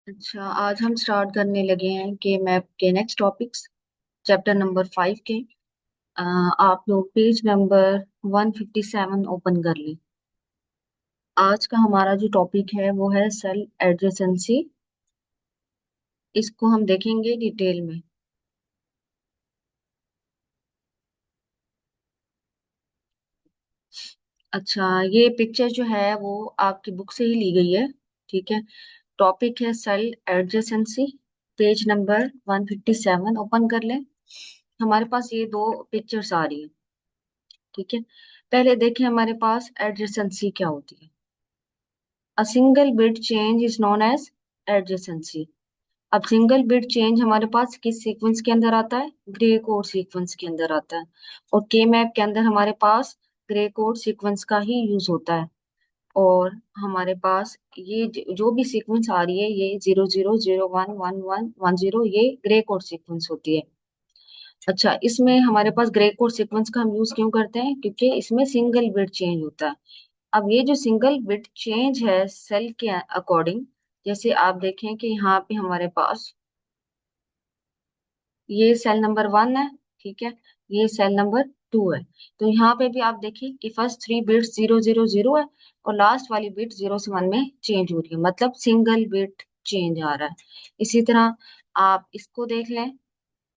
अच्छा, आज हम स्टार्ट करने लगे हैं के मैप के नेक्स्ट टॉपिक्स, चैप्टर नंबर 5 के। आप लोग पेज नंबर 157 ओपन कर लें। आज का हमारा जो टॉपिक है वो है सेल एडजेसेंसी। इसको हम देखेंगे डिटेल में। अच्छा, ये पिक्चर जो है वो आपकी बुक से ही ली गई है। ठीक है। टॉपिक है cell adjacency. Page number 157 open कर लें। हमारे पास ये दो पिक्चर्स आ रही है। ठीक है। पहले देखें हमारे पास एडजेसेंसी क्या होती है। A single bit change is known as adjacency. अब सिंगल बिट चेंज हमारे पास किस सीक्वेंस के अंदर आता है? ग्रे कोड सीक्वेंस के अंदर आता है। और के मैप के अंदर हमारे पास ग्रे कोड सीक्वेंस का ही यूज होता है। और हमारे पास ये जो भी सीक्वेंस आ रही है, ये 00 01 11 10, ये ग्रे कोड सीक्वेंस होती है। अच्छा, इसमें हमारे पास ग्रे कोड सीक्वेंस का हम यूज क्यों करते हैं? क्योंकि इसमें सिंगल बिट चेंज होता है। अब ये जो सिंगल बिट चेंज है सेल के अकॉर्डिंग, जैसे आप देखें कि यहाँ पे हमारे पास ये सेल नंबर 1 है। ठीक है। ये सेल नंबर 2 है। तो यहाँ पे भी आप देखिए कि फर्स्ट थ्री बिट्स 0 0 0 है और लास्ट वाली बिट 0 से 1 में चेंज हो रही है, मतलब सिंगल बिट चेंज आ रहा है। इसी तरह आप इसको देख लें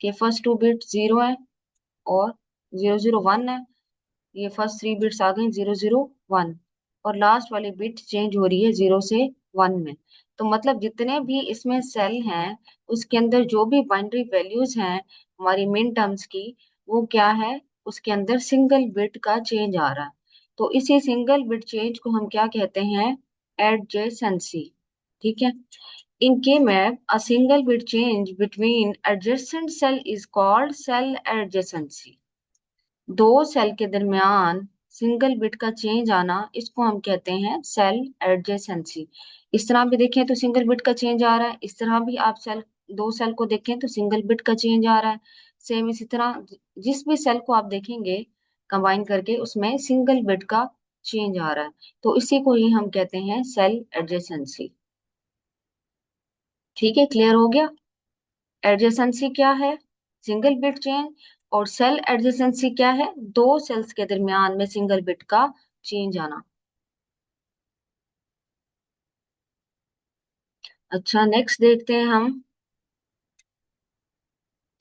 कि फर्स्ट टू बिट 0 है और 0 0 1 है। ये फर्स्ट थ्री बिट्स आ गई 0 0 1 और लास्ट वाली बिट चेंज हो रही है 0 से 1 में। तो मतलब जितने भी इसमें सेल हैं उसके अंदर जो भी बाइनरी वैल्यूज हैं हमारी मिन टर्म्स की, वो क्या है? उसके अंदर सिंगल बिट का चेंज आ रहा है। तो इसी सिंगल बिट चेंज को हम क्या कहते हैं? एडजेसेंसी। ठीक है। In K map a single bit change between adjacent cell is called cell adjacency. दो सेल के दरमियान सिंगल बिट का चेंज आना, इसको हम कहते हैं सेल एडजेसेंसी। इस तरह भी देखें तो सिंगल बिट का चेंज आ रहा है, इस तरह भी आप सेल, दो सेल को देखें तो सिंगल बिट का चेंज आ रहा है। सेम इसी तरह जिस भी सेल को आप देखेंगे कंबाइन करके उसमें सिंगल बिट का चेंज आ रहा है। तो इसी को ही हम कहते हैं सेल एडजेसेंसी। ठीक है, क्लियर हो गया? एडजेसेंसी क्या है? Single bit change. और सेल एडजेसेंसी क्या है? दो सेल्स के दरमियान में सिंगल बिट का चेंज आना। अच्छा, नेक्स्ट देखते हैं हम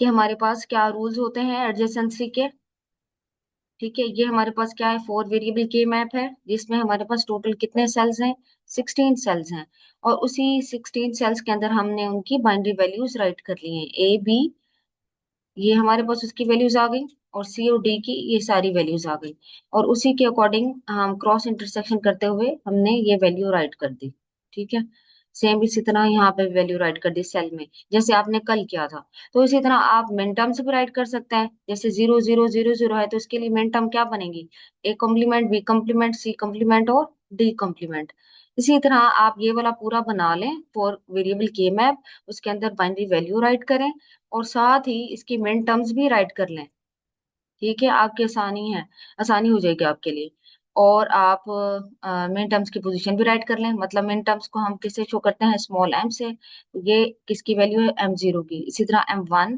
कि हमारे पास क्या रूल्स होते हैं एडजेसेंसी के। ठीक है, ये हमारे पास क्या है? फोर वेरिएबल के मैप है जिसमें हमारे पास टोटल कितने सेल्स हैं? 16 सेल्स हैं। और उसी 16 सेल्स के अंदर हमने उनकी बाइनरी वैल्यूज राइट कर ली हैं। ए बी, ये हमारे पास उसकी वैल्यूज आ गई। और सी और डी की ये सारी वैल्यूज आ गई। और उसी के अकॉर्डिंग हम क्रॉस इंटरसेक्शन करते हुए हमने ये वैल्यू राइट कर दी। ठीक है। सेम इसी तरह यहाँ पे वैल्यू राइट कर दी सेल में, जैसे आपने कल किया था। तो इसी तरह आप मिन टर्म से भी राइट कर सकते हैं। जैसे 00 0 0 है तो इसके लिए मिन टर्म क्या बनेगी? A complement, B complement, C complement और डी कॉम्प्लीमेंट। इसी तरह आप ये वाला पूरा बना लें फॉर वेरिएबल के मैप। उसके अंदर बाइनरी वैल्यू राइट करें और साथ ही इसकी मिन टर्म्स भी राइट कर लें। ठीक है, आपकी आसानी है, आसानी हो जाएगी आपके लिए। और आप मिन टर्म्स की पोजीशन भी राइट कर लें। मतलब मिन टर्म्स को हम किससे शो करते हैं? स्मॉल एम से। ये किसकी वैल्यू है? M0 की। इसी तरह M1,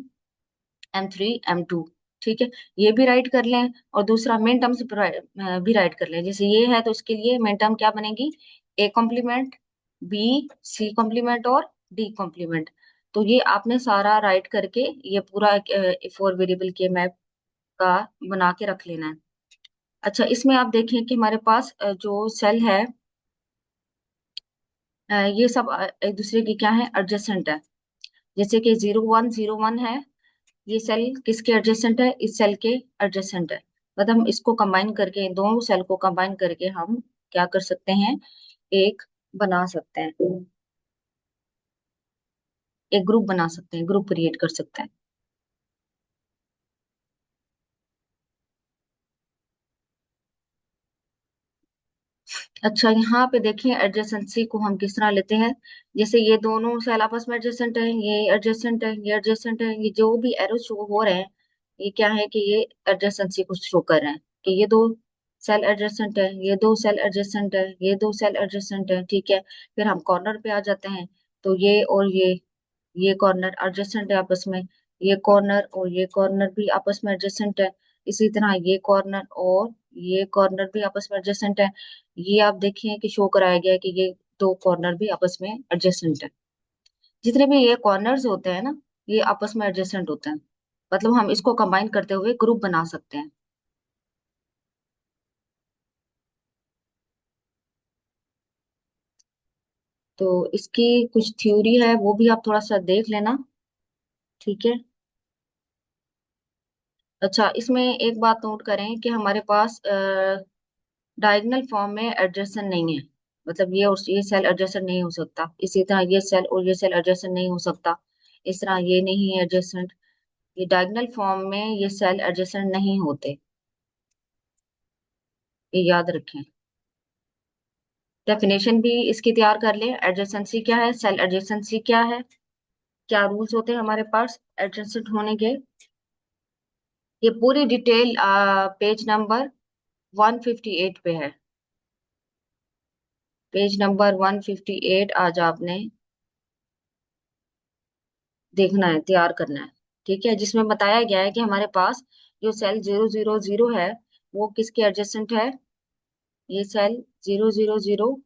M3, M2। ठीक है, ये भी राइट कर लें। और दूसरा मिन टर्म्स भी राइट कर लें। जैसे ये है तो इसके लिए मिन टर्म क्या बनेगी? A complement, B, C complement और डी कॉम्प्लीमेंट। तो ये आपने सारा राइट करके ये पूरा फोर वेरिएबल के मैप का बना के रख लेना है। अच्छा, इसमें आप देखें कि हमारे पास जो सेल है, ये सब एक दूसरे की क्या है? एडजेसेंट है। जैसे कि 01 01 है, ये सेल किसके एडजेसेंट है? इस सेल के एडजेसेंट है। मतलब हम इसको कंबाइन करके, दोनों सेल को कंबाइन करके हम क्या कर सकते हैं? एक बना सकते हैं, एक ग्रुप बना सकते हैं, ग्रुप क्रिएट कर सकते हैं। अच्छा, यहाँ पे देखिए एडजेसेंसी को हम किस तरह लेते हैं। जैसे ये दोनों सेल आपस में एडजेसेंट है, ये एडजेसेंट है, ये एडजेसेंट है, ये जो भी एरो शो हो रहे हैं ये क्या है कि ये एडजेसेंसी को शो कर रहे हैं कि ये दो सेल एडजेसेंट है, ये दो सेल एडजेसेंट है, ये दो सेल एडजेसेंट है। ठीक है। फिर हम कॉर्नर पे आ जाते हैं। तो ये कॉर्नर एडजेसेंट है आपस में, ये कॉर्नर और ये कॉर्नर भी आपस में एडजेसेंट है। इसी तरह ये कॉर्नर और ये कॉर्नर भी आपस में एडजेसेंट है। ये आप देखिए कि शो कराया गया है कि ये दो कॉर्नर भी आपस में एडजेसेंट है। जितने भी ये कॉर्नर्स होते हैं ना, ये आपस में एडजेसेंट होते हैं। मतलब हम इसको कंबाइन करते हुए ग्रुप बना सकते हैं। तो इसकी कुछ थ्योरी है, वो भी आप थोड़ा सा देख लेना। ठीक है। अच्छा, इसमें एक बात नोट करें कि हमारे पास डायगोनल फॉर्म में एडजेसेंट नहीं है। मतलब ये और ये सेल एडजेसेंट नहीं हो सकता, इसी तरह ये सेल और ये सेल एडजेसेंट नहीं हो सकता, इस तरह ये नहीं है एडजेसेंट। ये डायगोनल फॉर्म में ये सेल एडजेसेंट नहीं होते, ये याद रखें। डेफिनेशन भी इसकी तैयार कर ले। एडजेसेंसी क्या है, सेल एडजेसेंसी क्या है, क्या रूल्स होते हैं हमारे पास एडजेसेंट होने के। ये पूरी डिटेल पेज नंबर 158 पे है। पेज नंबर 158 आज आपने देखना है, तैयार करना है। ठीक है, जिसमें बताया गया है कि हमारे पास जो सेल 000 है वो किसके एडजेसेंट है। ये सेल 000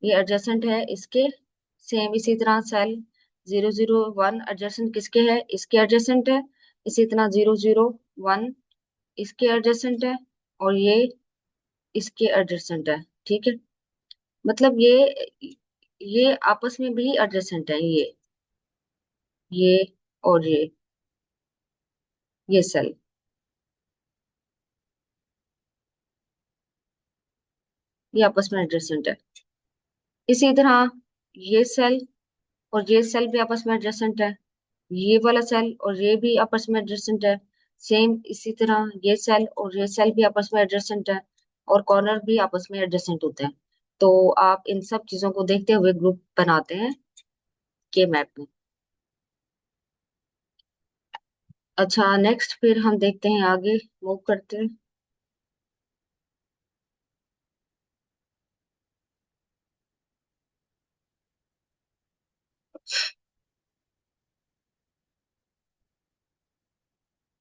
ये एडजेसेंट है इसके। सेम इसी तरह सेल 001 एडजेसेंट किसके है, इसके एडजेसेंट है। इसी तरह 001 इसके एडजेसेंट है, और ये इसके एडजेसेंट है। ठीक है। मतलब ये आपस में भी एडजेसेंट है, ये और ये सेल, ये आपस में एडजेसेंट है। इसी तरह ये सेल और ये सेल भी आपस में एडजेसेंट है। ये वाला सेल और ये भी आपस में एडजेसेंट है। सेम इसी तरह ये सेल और ये सेल भी आपस में एडजेसेंट है। और कॉर्नर भी आपस में एडजेसेंट होते हैं। तो आप इन सब चीजों को देखते हुए ग्रुप बनाते हैं के मैप में। अच्छा, नेक्स्ट फिर हम देखते हैं, आगे मूव करते हैं।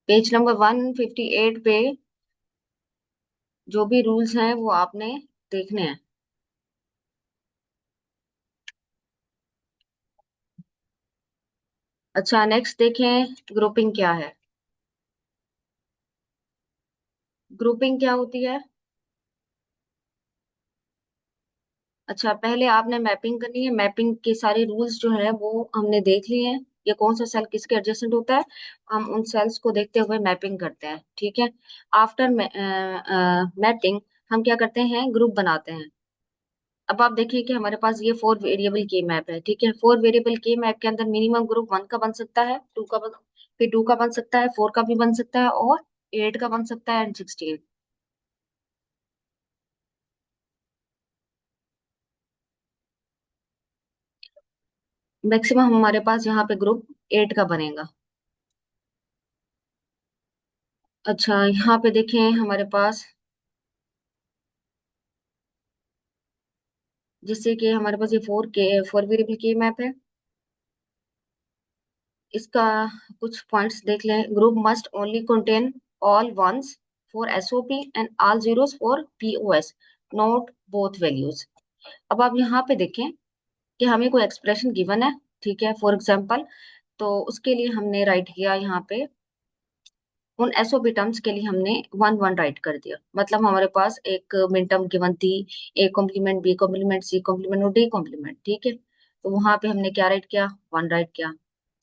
पेज नंबर 158 पे जो भी रूल्स हैं वो आपने देखने हैं। अच्छा, नेक्स्ट देखें ग्रुपिंग क्या है। ग्रुपिंग क्या होती है। अच्छा, पहले आपने मैपिंग करनी है। मैपिंग के सारे रूल्स जो है वो हमने देख लिए हैं। ये कौन सा सेल किसके एडजेसेंट होता है, हम उन सेल्स को देखते हुए मैपिंग करते हैं। ठीक है। आफ्टर मैपिंग हम क्या करते हैं, ग्रुप बनाते हैं। अब आप देखिए कि हमारे पास ये 4 वेरिएबल के मैप है। ठीक है, 4 वेरिएबल के मैप के अंदर मिनिमम ग्रुप 1 का बन सकता है, 2 का फिर 2 का बन सकता है, 4 का भी बन सकता है, और 8 का बन सकता है, एंड 16। मैक्सिमम हमारे पास यहाँ पे ग्रुप 8 का बनेगा। अच्छा, यहाँ पे देखें हमारे पास, जिससे कि हमारे पास ये 4 वेरिएबल के मैप है। इसका कुछ पॉइंट्स देख लें। Group must only contain all ones for SOP and all zeros for POS, note both values. अब आप यहाँ पे देखें कि हमें कोई एक्सप्रेशन गिवन है। ठीक है, फॉर एग्जांपल, तो उसके लिए हमने राइट किया यहाँ पे, उन एसओपी टर्म्स के लिए हमने 1 1 राइट कर दिया। मतलब हमारे पास एक मिन टर्म गिवन थी, A complement, B complement, C complement और डी कॉम्प्लीमेंट। ठीक है, तो वहां पे हमने क्या राइट किया, 1 राइट किया।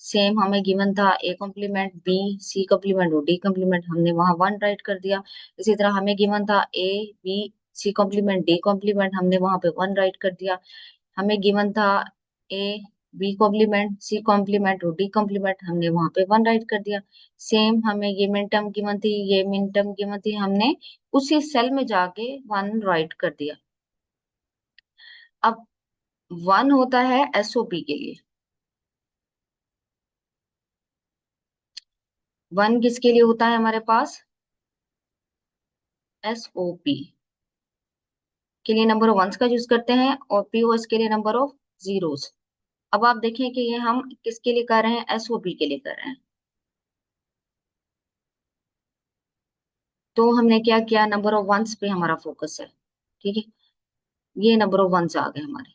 सेम हमें गिवन था A complement, B C complement और डी कॉम्प्लीमेंट, हमने वहां 1 राइट कर दिया। इसी तरह हमें गिवन था A B C complement D complement, हमने वहां पे 1 राइट कर दिया। हमें गिवन था A B complement C complement और डी कॉम्प्लीमेंट, हमने वहां पे 1 राइट कर दिया। सेम हमें ये मिन टर्म गिवन थी, ये मिन टर्म गिवन थी, हमने उसी सेल में जाके 1 राइट कर दिया। अब 1 होता है एसओपी के लिए। 1 किसके लिए होता है हमारे पास, एसओपी के लिए नंबर ऑफ वंस का यूज करते हैं, और पीओएस के लिए नंबर ऑफ जीरोस। अब आप देखें कि ये हम किसके लिए कर रहे हैं, एसओपी के लिए कर रहे हैं। तो हमने क्या किया, नंबर ऑफ वंस पे हमारा फोकस है। ठीक है, ये नंबर ऑफ वंस आ गए हमारे।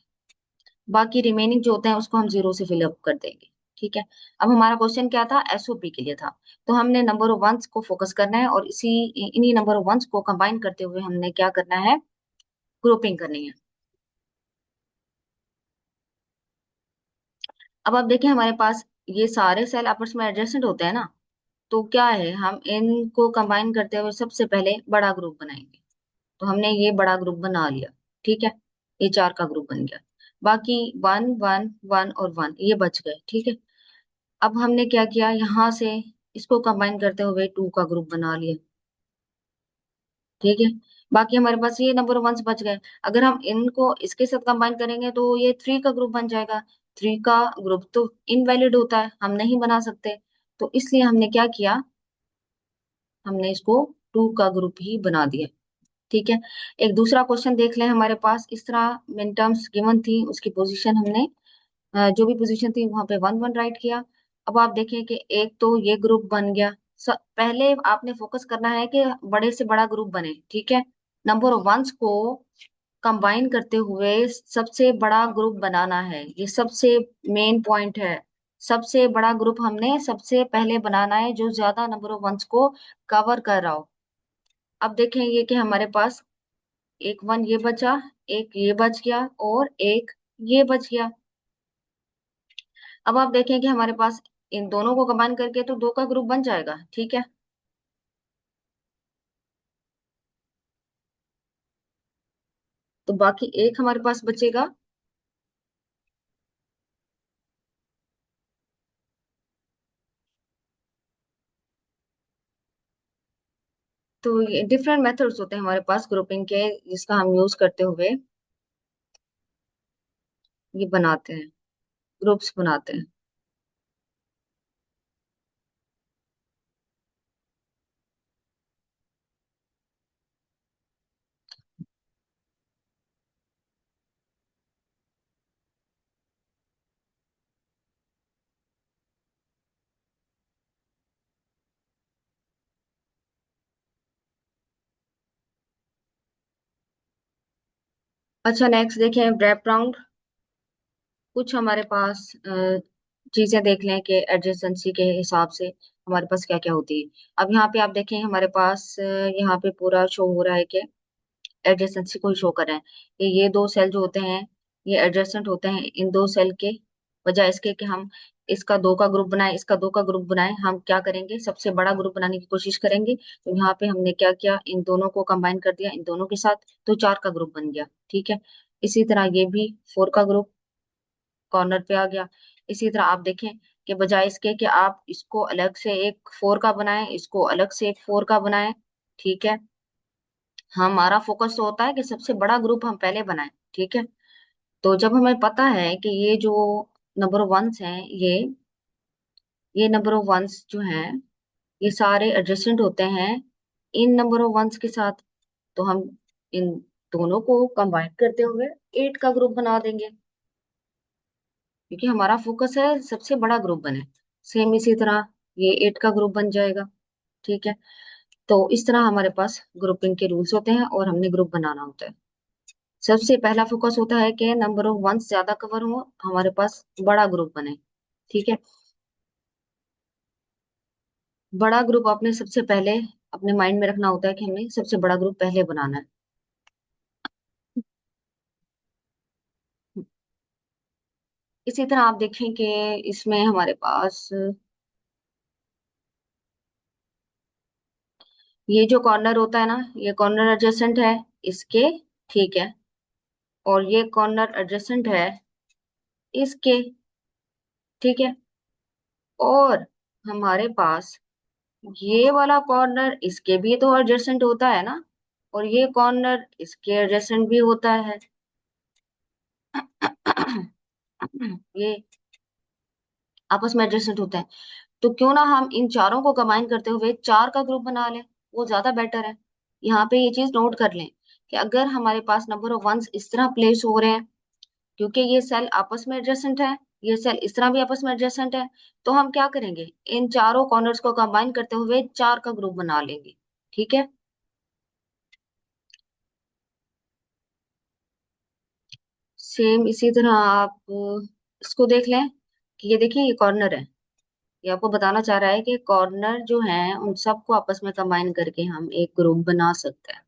बाकी रिमेनिंग जो होते हैं उसको हम जीरो से फिलअप कर देंगे। ठीक है। अब हमारा क्वेश्चन क्या था, एसओपी के लिए था। तो हमने नंबर ऑफ वंस को फोकस करना है और इन्हीं नंबर ऑफ वंस को कंबाइन करते हुए हमने क्या करना है, ग्रुपिंग करनी है। अब आप देखें हमारे पास ये सारे सेल आपस में एडजेसेंट होते हैं ना। तो क्या है, हम इनको कंबाइन करते हुए सबसे पहले बड़ा ग्रुप बनाएंगे। तो हमने ये बड़ा ग्रुप बना लिया। ठीक है, ये चार का ग्रुप बन गया। बाकी वन वन वन और वन ये बच गए। ठीक है। अब हमने क्या किया, यहाँ से इसको कंबाइन करते हुए टू का ग्रुप बना लिया। ठीक है। बाकी हमारे पास ये नंबर वंस बच गए। अगर हम इनको इसके साथ कंबाइन करेंगे तो ये थ्री का ग्रुप बन जाएगा। थ्री का ग्रुप तो इनवैलिड होता है, हम नहीं बना सकते। तो इसलिए हमने क्या किया, हमने इसको टू का ग्रुप ही बना दिया। ठीक है। एक दूसरा क्वेश्चन देख लें हमारे पास, इस तरह मिन टर्म्स गिवन थी, उसकी पोजीशन हमने जो भी पोजीशन थी वहां पे वन वन राइट किया। अब आप देखें कि एक तो ये ग्रुप बन गया। पहले आपने फोकस करना है कि बड़े से बड़ा ग्रुप बने। ठीक है, नंबर ऑफ वंस को कंबाइन करते हुए सबसे बड़ा ग्रुप बनाना है, ये सबसे मेन पॉइंट है। सबसे बड़ा ग्रुप हमने सबसे पहले बनाना है जो ज्यादा नंबर ऑफ वंस को कवर कर रहा हो। अब देखें ये कि हमारे पास एक वन ये बचा, एक ये बच गया और एक ये बच गया। अब आप देखें कि हमारे पास इन दोनों को कंबाइन करके तो दो का ग्रुप बन जाएगा। ठीक है। तो बाकी एक हमारे पास बचेगा। तो ये डिफरेंट मेथड्स होते हैं हमारे पास ग्रुपिंग के, जिसका हम यूज करते हुए ये बनाते हैं, ग्रुप्स बनाते हैं। अच्छा, नेक्स्ट देखें रैप राउंड। कुछ हमारे पास चीजें देख लें कि एडजेसेंसी के हिसाब से हमारे पास क्या क्या होती है। अब यहाँ पे आप देखें हमारे पास यहाँ पे पूरा शो हो रहा है कि एडजेसेंसी को शो कर रहे हैं कि ये दो सेल जो होते हैं ये एडजेसेंट होते हैं इन दो सेल के। बजाय इसके कि हम इसका दो का ग्रुप बनाए, इसका दो का ग्रुप बनाए, हम क्या करेंगे, सबसे बड़ा ग्रुप बनाने की कोशिश करेंगे। तो यहाँ पे हमने क्या किया, इन दोनों को कंबाइन कर दिया इन दोनों के साथ, तो चार का ग्रुप बन गया। ठीक है। इसी तरह ये भी फोर का ग्रुप कॉर्नर पे आ गया। इसी तरह आप देखें कि बजाय इसके कि आप इसको अलग से एक फोर का बनाएं, इसको अलग से एक फोर का बनाएं। ठीक है, हमारा फोकस तो होता है कि सबसे बड़ा ग्रुप हम पहले बनाएं। ठीक है। तो जब हमें पता है कि ये जो नंबर ऑफ वंस हैं, ये नंबर ऑफ वंस जो हैं ये सारे एडजेसेंट होते हैं इन नंबर ऑफ वंस के साथ, तो हम इन दोनों को कंबाइन करते हुए एट का ग्रुप बना देंगे, क्योंकि हमारा फोकस है सबसे बड़ा ग्रुप बने। सेम इसी तरह ये एट का ग्रुप बन जाएगा। ठीक है। तो इस तरह हमारे पास ग्रुपिंग के रूल्स होते हैं और हमने ग्रुप बनाना होता है। सबसे पहला फोकस होता है कि नंबर ऑफ वंस ज्यादा कवर हो, हमारे पास बड़ा ग्रुप बने। ठीक है। बड़ा ग्रुप आपने सबसे पहले अपने माइंड में रखना होता है कि हमें सबसे बड़ा ग्रुप पहले बनाना है। इसी तरह आप देखें कि इसमें हमारे पास ये जो कॉर्नर होता है ना, ये कॉर्नर एडजेसेंट है इसके। ठीक है। और ये कॉर्नर एडजेसेंट है इसके। ठीक है। और हमारे पास ये वाला कॉर्नर इसके भी तो एडजेसेंट होता है ना, और ये कॉर्नर इसके एडजेसेंट भी होता है। ये आपस में एडजेसेंट होते हैं। तो क्यों ना हम इन चारों को कंबाइन करते हुए चार का ग्रुप बना लें, वो ज्यादा बेटर है। यहाँ पे ये चीज नोट कर लें कि अगर हमारे पास नंबर ऑफ वंस इस तरह प्लेस हो रहे हैं, क्योंकि ये सेल आपस में एडजेसेंट है, ये सेल इस तरह भी आपस में एडजेसेंट है। तो हम क्या करेंगे, इन चारों कॉर्नर्स को कंबाइन करते हुए चार का ग्रुप बना लेंगे। ठीक है। सेम इसी तरह आप इसको देख लें कि ये देखिए, ये कॉर्नर है। ये आपको बताना चाह रहा है कि कॉर्नर जो है उन सबको आपस में कंबाइन करके हम एक ग्रुप बना सकते हैं,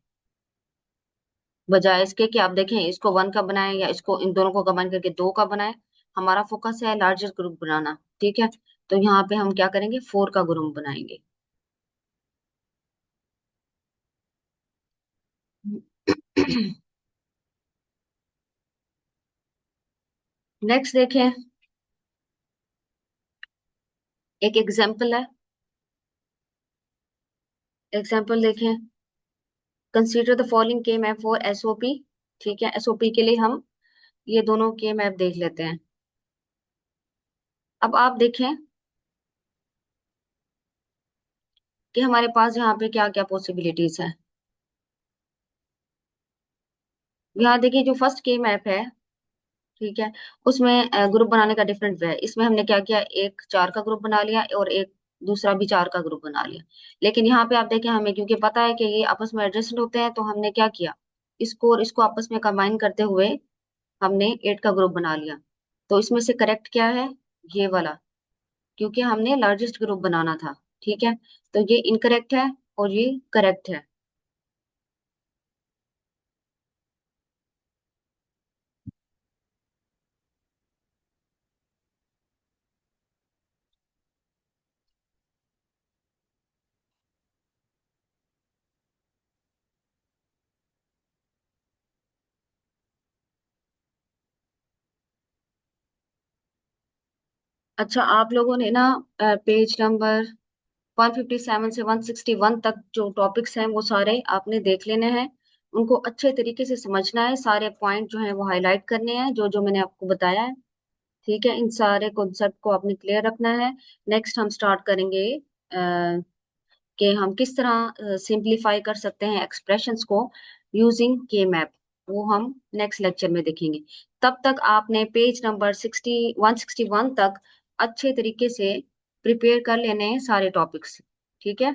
बजाय इसके कि आप देखें इसको वन का बनाएं या इसको इन दोनों को कंबाइन करके दो का बनाएं। हमारा फोकस है लार्जेस्ट ग्रुप बनाना। ठीक है। तो यहाँ पे हम क्या करेंगे, फोर का ग्रुप बनाएंगे। नेक्स्ट देखें, एक एग्जाम्पल है। एग्जाम्पल देखें, कंसीडर द फॉलोइंग के मैप फॉर एसओपी। ठीक है, एसओपी के लिए हम ये दोनों के मैप देख लेते हैं। अब आप देखें कि हमारे पास यहाँ पे क्या क्या पॉसिबिलिटीज है। यहाँ देखिए, जो फर्स्ट के मैप है, ठीक है, उसमें ग्रुप बनाने का डिफरेंट वे है। इसमें हमने क्या किया, एक चार का ग्रुप बना लिया और एक दूसरा भी चार का ग्रुप बना लिया। लेकिन यहाँ पे आप देखें, हमें क्योंकि पता है कि ये आपस में एडजस्टेंट होते हैं, तो हमने क्या किया, इसको और इसको आपस में कंबाइन करते हुए हमने एट का ग्रुप बना लिया। तो इसमें से करेक्ट क्या है, ये वाला, क्योंकि हमने लार्जेस्ट ग्रुप बनाना था। ठीक है। तो ये इनकरेक्ट है और ये करेक्ट है। अच्छा, आप लोगों ने ना पेज नंबर 157 से 161 तक जो टॉपिक्स हैं वो सारे आपने देख लेने हैं। उनको अच्छे तरीके से समझना है, सारे पॉइंट जो हैं वो हाईलाइट करने हैं, जो जो मैंने आपको बताया है। ठीक है, इन सारे कॉन्सेप्ट को आपने क्लियर रखना है। नेक्स्ट हम स्टार्ट करेंगे कि हम किस तरह सिंप्लीफाई कर सकते हैं एक्सप्रेशंस को यूजिंग के मैप। वो हम नेक्स्ट लेक्चर में देखेंगे। तब तक आपने पेज नंबर 161 तक अच्छे तरीके से प्रिपेयर कर लेने हैं सारे टॉपिक्स। ठीक है।